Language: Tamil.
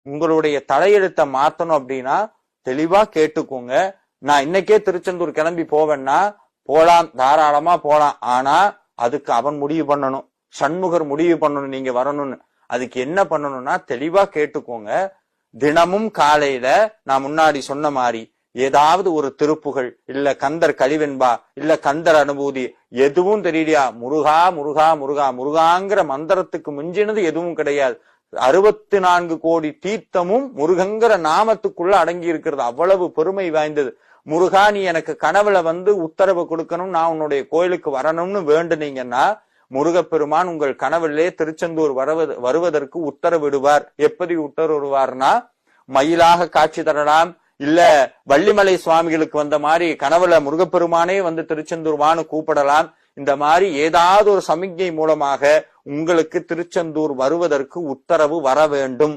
உங்களுடைய தலையெழுத்தை மாத்தணும் அப்படின்னா தெளிவா கேட்டுக்கோங்க. நான் இன்னைக்கே திருச்செந்தூர் கிளம்பி போவேன்னா போலாம், தாராளமா போலாம். ஆனா அதுக்கு அவன் முடிவு பண்ணணும், சண்முகர் முடிவு பண்ணணும் நீங்க வரணும்னு. அதுக்கு என்ன பண்ணணும்னா தெளிவா கேட்டுக்கோங்க. தினமும் காலையில நான் முன்னாடி சொன்ன மாதிரி ஏதாவது ஒரு திருப்புகள், இல்ல கந்தர் கழிவென்பா, இல்ல கந்தர் அனுபூதி, எதுவும் தெரியலையா, முருகா முருகா முருகா முருகாங்கிற மந்திரத்துக்கு மிஞ்சினது எதுவும் கிடையாது. 64 கோடி தீர்த்தமும் முருகங்கிற நாமத்துக்குள்ள அடங்கி இருக்கிறது. அவ்வளவு பெருமை வாய்ந்தது. முருகா நீ எனக்கு கனவுல வந்து உத்தரவு கொடுக்கணும், நான் உன்னுடைய கோயிலுக்கு வரணும்னு வேண்டுனீங்கன்னா முருகப்பெருமான் உங்கள் கனவிலே திருச்செந்தூர் வருவதற்கு உத்தரவிடுவார். எப்படி உத்தரவிடுவார்னா, மயிலாக காட்சி தரலாம், இல்ல வள்ளிமலை சுவாமிகளுக்கு வந்த மாதிரி கனவுல முருகப்பெருமானே வந்து திருச்செந்தூர் வான்னு கூப்பிடலாம். இந்த மாதிரி ஏதாவது ஒரு சமிக்ஞை மூலமாக உங்களுக்கு திருச்செந்தூர் வருவதற்கு உத்தரவு வர வேண்டும்.